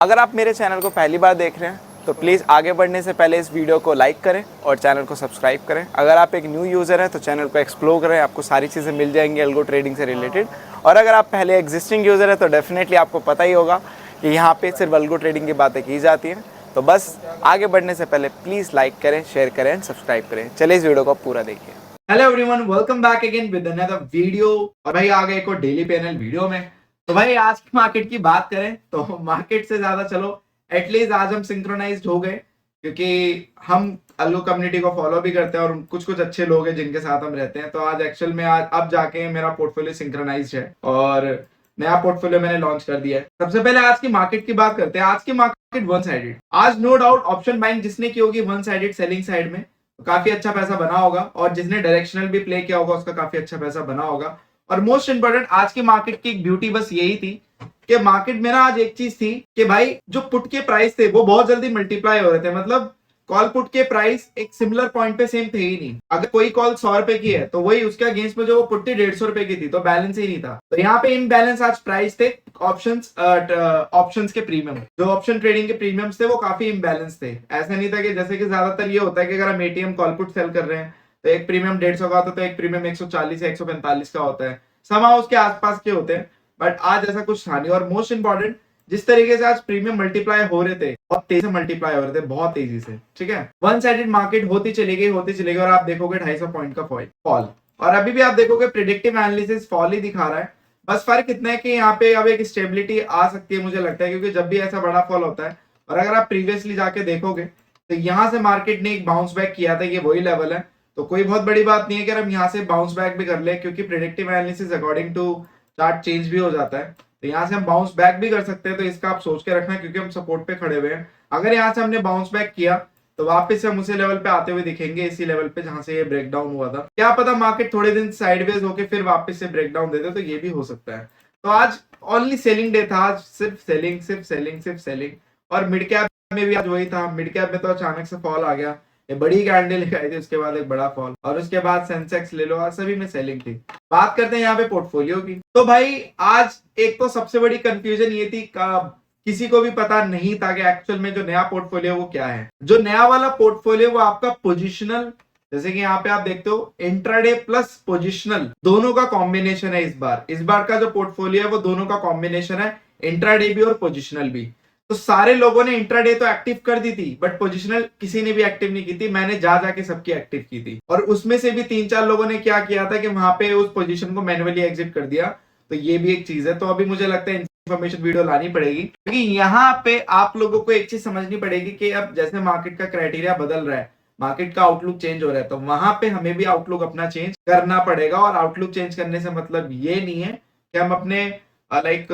अगर आप मेरे चैनल को पहली बार देख रहे हैं तो प्लीज़ आगे बढ़ने से पहले इस वीडियो को लाइक करें और चैनल को सब्सक्राइब करें। अगर आप एक न्यू यूज़र हैं तो चैनल को एक्सप्लोर करें, आपको सारी चीज़ें मिल जाएंगी अल्गो ट्रेडिंग से रिलेटेड। और अगर आप पहले एग्जिस्टिंग यूज़र हैं तो डेफिनेटली आपको पता ही होगा कि यहाँ पे सिर्फ अल्गो ट्रेडिंग की बातें की जाती हैं। तो बस आगे बढ़ने से पहले प्लीज़ लाइक करें, शेयर करें एंड सब्सक्राइब करें। चलिए इस वीडियो को पूरा देखिए। Hello everyone, welcome back again with another video. और भाई आ गए एक और डेली पैनल वीडियो में। तो भाई आज की मार्केट की बात करें तो मार्केट से ज्यादा चलो एटलीस्ट आज हम सिंक्रोनाइज्ड हो गए, क्योंकि हम अल्गो कम्युनिटी को फॉलो भी करते हैं और कुछ कुछ अच्छे लोग हैं जिनके साथ हम रहते हैं। तो आज एक्चुअल में आज अब जाके मेरा पोर्टफोलियो सिंक्रोनाइज्ड है और नया पोर्टफोलियो मैंने लॉन्च कर दिया है। सबसे पहले आज की मार्केट की बात करते हैं। आज की मार्केट वन साइडेड, आज नो डाउट ऑप्शन बाइंग जिसने की होगी वन साइडेड सेलिंग साइड में काफी अच्छा पैसा बना होगा, और जिसने डायरेक्शनल भी प्ले किया होगा उसका काफी अच्छा पैसा बना होगा। और मोस्ट इंपोर्टेंट आज की मार्केट की एक ब्यूटी बस यही थी कि मार्केट में ना आज एक चीज थी कि भाई जो पुट के प्राइस थे वो बहुत जल्दी मल्टीप्लाई हो रहे थे। मतलब कॉल पुट के प्राइस एक सिमिलर पॉइंट पे सेम थे ही नहीं। अगर कोई कॉल 100 रुपए की है तो वही उसके अगेंस्ट में जो वो पुट थी 150 रुपए की थी, तो बैलेंस ही नहीं था। तो यहाँ पे इनबैलेंस आज प्राइस थे ऑप्शंस के प्रीमियम, जो ऑप्शन ट्रेडिंग के प्रीमियम्स थे वो काफी इम्बैलेंस थे। ऐसा नहीं था कि जैसे कि ज्यादातर ये होता है कि अगर हम एटीएम कॉल पुट सेल कर रहे हैं तो एक प्रीमियम 150 का होता है तो एक प्रीमियम 140 या 145 का होता है, समा उसके आसपास के होते हैं। बट आज ऐसा कुछ था नहीं। और मोस्ट इंपॉर्टेंट, जिस तरीके से आज प्रीमियम मल्टीप्लाई हो रहे थे, बहुत तेजी से मल्टीप्लाई हो रहे थे, बहुत तेजी से। ठीक है, वन साइडेड मार्केट होती चली गई और आप देखोगे 250 पॉइंट का फॉल। और अभी भी आप देखोगे प्रिडिक्टिव एनालिसिस फॉल ही दिखा रहा है। बस फर्क इतना है कि यहाँ पे अब एक स्टेबिलिटी आ सकती है मुझे लगता है, क्योंकि जब भी ऐसा बड़ा फॉल होता है और अगर आप प्रीवियसली जाके देखोगे तो यहाँ से मार्केट ने एक बाउंस बैक किया था, ये वही लेवल है। तो कोई बहुत बड़ी बात नहीं है कि हम यहाँ से बाउंस बैक भी कर ले, क्योंकि predictive analysis according to chart change भी हो जाता है। तो यहाँ से हम बाउंस बैक भी कर सकते हैं, तो इसका आप सोच के रखना, क्योंकि हम सपोर्ट पे खड़े हुए हैं। अगर यहाँ से हमने बाउंस बैक किया तो वापस से हम उसी लेवल पे आते हुए दिखेंगे, इसी लेवल पे जहां से ये ब्रेकडाउन हुआ था। क्या पता मार्केट थोड़े दिन साइडवेज होके फिर वापस से ब्रेकडाउन दे दे, तो ये भी हो सकता है। तो आज ओनली सेलिंग डे था, आज सिर्फ सेलिंग सिर्फ सेलिंग सिर्फ सेलिंग। और मिड कैप में भी आज वही था। मिड कैप में तो अचानक से फॉल आ गया, ये बड़ी कैंडल आई थी, उसके बाद एक बड़ा फॉल, और उसके बाद सेंसेक्स ले लो, आज सभी में सेलिंग थी। बात करते हैं यहाँ पे पोर्टफोलियो की। तो भाई आज एक तो सबसे बड़ी कंफ्यूजन ये थी, किसी को भी पता नहीं था कि एक्चुअल में जो नया पोर्टफोलियो वो क्या है। जो नया वाला पोर्टफोलियो वो आपका पोजिशनल, जैसे कि यहाँ पे आप देखते हो इंट्राडे प्लस पोजिशनल दोनों का कॉम्बिनेशन है। इस बार का जो पोर्टफोलियो है वो दोनों का कॉम्बिनेशन है, इंट्राडे भी और पोजिशनल भी। तो सारे लोगों ने इंट्राडे तो एक्टिव कर दी थी, बट पोजिशनल किसी ने भी एक्टिव नहीं की थी। मैंने जा जाके सबकी एक्टिव की थी, और उसमें से भी 3-4 लोगों ने क्या किया था कि वहां पे उस पोजीशन को मैन्युअली एग्जिट कर दिया। तो ये भी एक चीज है। तो अभी मुझे लगता है इन्फॉर्मेशन वीडियो लानी पड़ेगी, क्योंकि यहाँ पे आप लोगों को एक चीज समझनी पड़ेगी कि अब जैसे मार्केट का क्राइटेरिया बदल रहा है, मार्केट का आउटलुक चेंज हो रहा है, तो वहां पे हमें भी आउटलुक अपना चेंज करना पड़ेगा। और आउटलुक चेंज करने से मतलब ये नहीं है कि हम अपने लाइक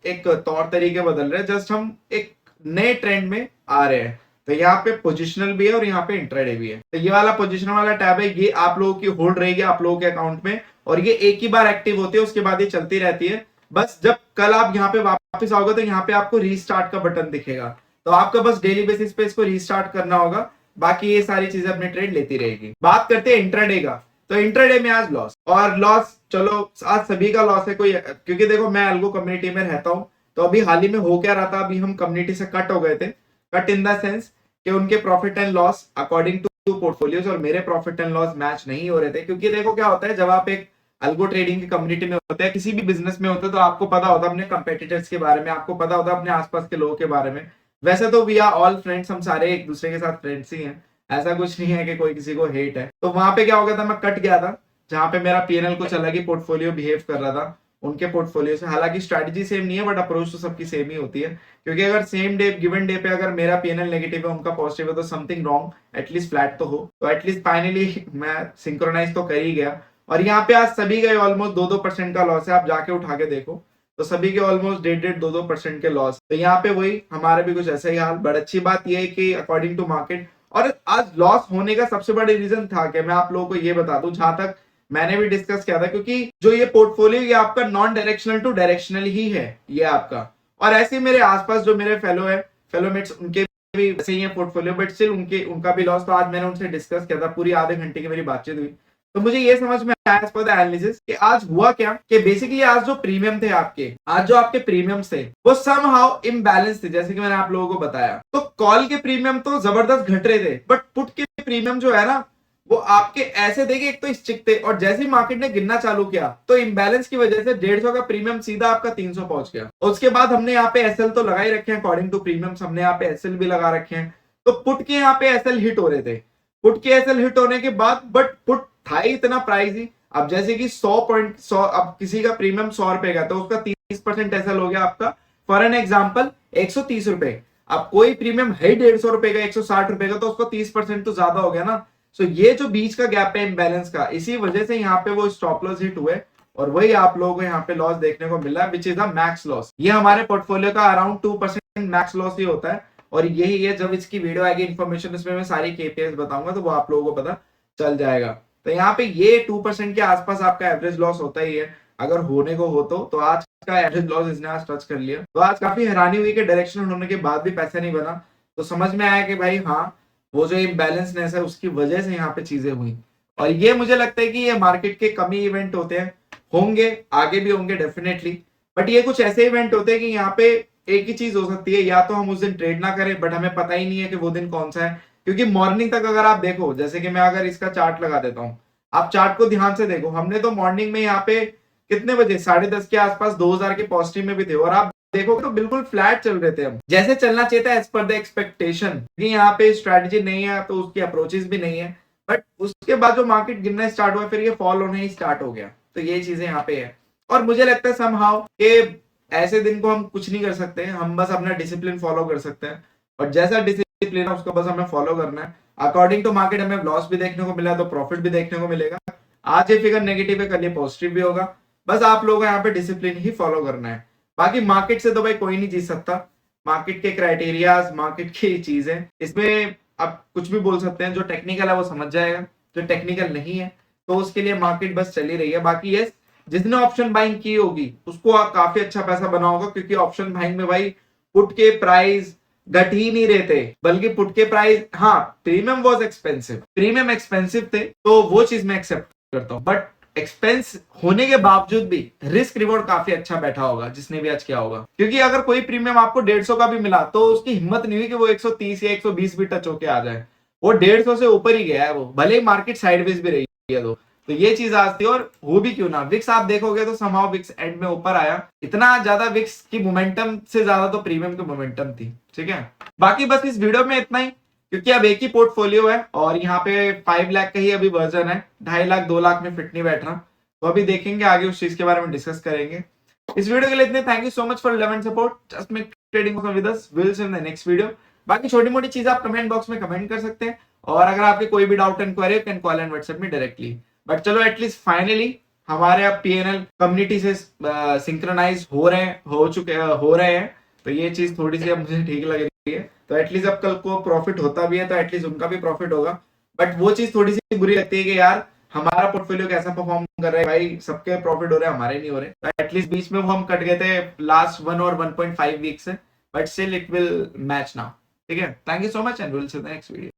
एक तौर तरीके बदल रहे हैं, जस्ट हम एक नए ट्रेंड में आ रहे हैं। तो यहाँ पे पोजिशनल भी है और यहाँ पे इंट्राडे भी है। तो ये वाला पोजिशनल वाला टैब है, ये आप लोगों की होल्ड रहेगी आप लोगों के अकाउंट में, और ये एक ही बार एक्टिव होती है, उसके बाद ये चलती रहती है। बस जब कल आप यहाँ पे वापस आओगे तो यहाँ पे आपको रीस्टार्ट का बटन दिखेगा, तो आपको बस डेली बेसिस पे इसको रीस्टार्ट करना होगा। बाकी ये सारी चीजें अपने ट्रेड लेती रहेगी। बात करते हैं इंट्राडे का। तो इंट्राडे में आज लॉस, और लॉस चलो आज सभी का लॉस है, कोई, क्योंकि देखो मैं अल्गो कम्युनिटी में रहता हूँ। तो अभी हाल ही में हो क्या रहा था, अभी हम कम्युनिटी से कट हो गए थे। कट इन द सेंस कि उनके profit and loss according to portfolios और मेरे प्रॉफिट एंड लॉस मैच नहीं हो रहे थे। क्योंकि देखो क्या होता है, जब आप एक अल्गो ट्रेडिंग की कम्युनिटी में होते हैं, किसी भी बिजनेस में होते हैं, तो आपको पता होता है अपने कंपेटिटर्स के बारे में, आपको पता होता है अपने आसपास के लोगों के बारे में। वैसे तो वी आर ऑल फ्रेंड्स, हम सारे एक दूसरे के साथ फ्रेंड्स ही हैं, ऐसा कुछ नहीं है कि कोई किसी को हेट है। तो वहां पे क्या हो गया था, मैं कट गया था जहां पे मेरा पीएनएल कुछ अलग ही पोर्टफोलियो बिहेव कर रहा था उनके पोर्टफोलियो से। हालांकि स्ट्रैटेजी सेम नहीं है, बट अप्रोच तो सबकी सेम ही होती है। क्योंकि अगर सेम डे गिवन डे पे अगर मेरा पीएनएल नेगेटिव है उनका पॉजिटिव है, तो समथिंग रॉन्ग, एटलीस्ट फ्लैट तो हो। तो एटलीस्ट फाइनली मैं सिंक्रोनाइज तो कर ही गया। और यहाँ पे आज सभी का ऑलमोस्ट 2-2% का लॉस है, आप जाके उठा के देखो तो सभी के ऑलमोस्ट 1.5-2% के लॉस। तो यहाँ पे वही हमारे भी कुछ ऐसा ही हाल। बट अच्छी बात यह है कि अकॉर्डिंग टू मार्केट, और आज लॉस होने का सबसे बड़ा रीजन था कि मैं आप लोगों को ये बता दूं, जहां तक मैंने भी डिस्कस किया था, क्योंकि जो ये पोर्टफोलियो ये आपका नॉन डायरेक्शनल टू डायरेक्शनल ही है ये आपका। और ऐसे मेरे आसपास जो मेरे फेलोमेट्स उनके भी वैसे ही है पोर्टफोलियो, बट स्टिल उनका भी लॉस। तो आज मैंने उनसे डिस्कस किया था, पूरी आधे घंटे की मेरी बातचीत हुई। तो मुझे ये समझ में आया एज पर द एनालिसिस कि आज हुआ क्या कि बेसिकली आज जो प्रीमियम थे आपके प्रीमियम्स थे वो समहाउ इम्बैलेंस थे, जैसे कि मैंने आप लोगों को बताया। तो कॉल के प्रीमियम तो जबरदस्त घट रहे थे, बट पुट के प्रीमियम जो है ना वो आपके ऐसे थे कि एक तो स्टिक थे, और जैसे ही मार्केट ने गिरना चालू किया तो इम्बैलेंस की वजह से 150 का प्रीमियम सीधा आपका 300 पहुंच गया। उसके बाद हमने यहाँ पे एसएल तो लगा ही रखे हैं, अकॉर्डिंग टू प्रीमियम्स हमने यहाँ पे एसएल भी लगा रखे हैं। तो पुट के यहाँ पे एसएल हिट हो रहे थे, पुट के एसएल हिट होने के बाद बट पुट था ही इतना प्राइस ही। अब जैसे कि 100 अब किसी का प्रीमियम 100 रुपए का तो उसका 30% एसएल हो गया आपका फॉर एन एग्जाम्पल 130 रुपए। अब कोई प्रीमियम है 150 रुपए का 160 रुपए का तो उसको 30% तो ज्यादा हो गया ना। सो ये जो बीच का गैप है इम्बैलेंस का, इसी वजह से यहाँ पे वो स्टॉप लॉस हिट हुए और वही आप लोगों को यहाँ पे लॉस देखने को मिला, which is the max loss. ये हमारे पोर्टफोलियो का अराउंड 2% मैक्स लॉस ही होता है, और यही है जब इसकी वीडियो आएगी इन्फॉर्मेशन इसमें मैं सारी केपीआईज बताऊंगा तो वो आप लोगों को पता चल जाएगा। तो यहाँ पे ये 2% के आसपास आपका एवरेज लॉस होता ही है अगर होने को हो तो आज का एवरेज लॉस इसने आज टच कर लिया। तो आज काफी हैरानी हुई कि डायरेक्शनल होने के बाद भी पैसा नहीं बना, तो समझ में आया कि भाई हाँ वो जो इम्बैलेंसनेस है उसकी वजह से यहाँ पे चीजें हुई। और ये मुझे लगता है कि ये मार्केट के कम ही इवेंट होते हैं, होंगे आगे भी होंगे डेफिनेटली, बट ये कुछ ऐसे इवेंट होते हैं कि यहाँ पे एक ही चीज हो सकती है, या तो हम उस दिन ट्रेड ना करें बट हमें पता ही नहीं है कि वो दिन कौन सा है। क्योंकि मॉर्निंग तक अगर आप देखो, जैसे कि मैं अगर इसका चार्ट लगा देता हूँ, आप चार्ट को ध्यान से देखो, हमने तो मॉर्निंग में यहाँ पे कितने बजे 10:30 के आसपास 2000 के पॉजिटिव में भी थे, और आप देखो तो बिल्कुल फ्लैट चल रहे थे हम, जैसे चलना चाहिए था एज पर द एक्सपेक्टेशन। यहाँ पे स्ट्रेटजी नहीं है तो उसकी अप्रोचेस भी नहीं है, बट उसके बाद जो मार्केट गिरना स्टार्ट हुआ फिर ये फॉल होने ही स्टार्ट हो गया। तो ये चीजें यहाँ पे है, और मुझे लगता है समहाउ कि ऐसे दिन को हम कुछ नहीं कर सकते, हम बस अपना डिसिप्लिन फॉलो कर सकते हैं, और जैसा डिसिप्लिन है उसको बस हमें फॉलो करना है। अकॉर्डिंग टू मार्केट हमें लॉस भी देखने को मिला तो प्रॉफिट भी देखने को मिलेगा। आज ये फिगर नेगेटिव है, कल ये पॉजिटिव भी होगा, बस आप लोगों को यहाँ पे डिसिप्लिन ही फॉलो करना है। बाकी मार्केट से तो भाई कोई नहीं जीत सकता, मार्केट के क्राइटेरियाज, मार्केट की चीजें, इसमें आप कुछ भी बोल सकते हैं। जो टेक्निकल है वो समझ जाएगा, जो टेक्निकल नहीं है तो उसके लिए मार्केट बस चली रही है। बाकी यस, जिसने ऑप्शन बाइंग की होगी उसको काफी अच्छा पैसा बना होगा, क्योंकि ऑप्शन बाइंग में भाई पुट के प्राइस घट ही नहीं रहते, बल्कि पुट के प्राइस, हाँ premium was expensive, premium expensive थे तो वो चीज मैं एक्सेप्ट करता हूँ, बट एक्सपेंस होने के बावजूद भी रिस्क रिवॉर्ड काफी अच्छा बैठा होगा जिसने भी आज किया होगा। क्योंकि अगर कोई प्रीमियम आपको 150 का भी मिला तो उसकी हिम्मत नहीं हुई कि वो 130 या 120 भी टच होके आ जाए, वो 150 से ऊपर ही गया है, वो भले ही मार्केट साइडवेज भी रही है। तो ये चीज आज थी, और हो भी क्यों ना, विक्स आप देखोगे तो समहाउ विक्स एंड में ऊपर आया, इतना ज्यादा विक्स की मोमेंटम से ज्यादा तो प्रीमियम की मोमेंटम थी। ठीक है, बाकी बस इस वीडियो में इतना ही, क्योंकि अब एक ही पोर्टफोलियो है और यहाँ पे 5 लाख का ही अभी वर्जन है, 2.5 लाख 2 लाख में फिट नहीं बैठ रहा, तो अभी देखेंगे आगे उस चीज के बारे में डिस्कस करेंगे। इस वीडियो के लिए इतने, thank you so much for love and support, just make trading with us, will see in the next video. बाकी छोटी मोटी चीज आप कमेंट बॉक्स में कमेंट कर सकते हैं, और अगर आपके कोई भी doubt inquiry can call and WhatsApp में डायरेक्टली। बट चलो एटलीस्ट फाइनली हमारे अब पीएनएल कम्युनिटी से सिंक्रोनाइज हो रहे हैं, तो ये चीज थोड़ी सी अब मुझे ठीक लग रही है। तो एटलीस्ट अब कल को प्रॉफिट होता भी है तो एटलीस्ट उनका भी प्रॉफिट होगा, बट वो चीज थोड़ी सी बुरी लगती है कि यार हमारा पोर्टफोलियो कैसा परफॉर्म कर रहा है, भाई सबके प्रॉफिट हो रहे हैं हमारे नहीं हो रहे। तो एटलीस्ट बीच में वो हम कट गए थे लास्ट 1 और 1.5 वीक से, but still it will match now. ठीक है, thank you so much and will see in the next video.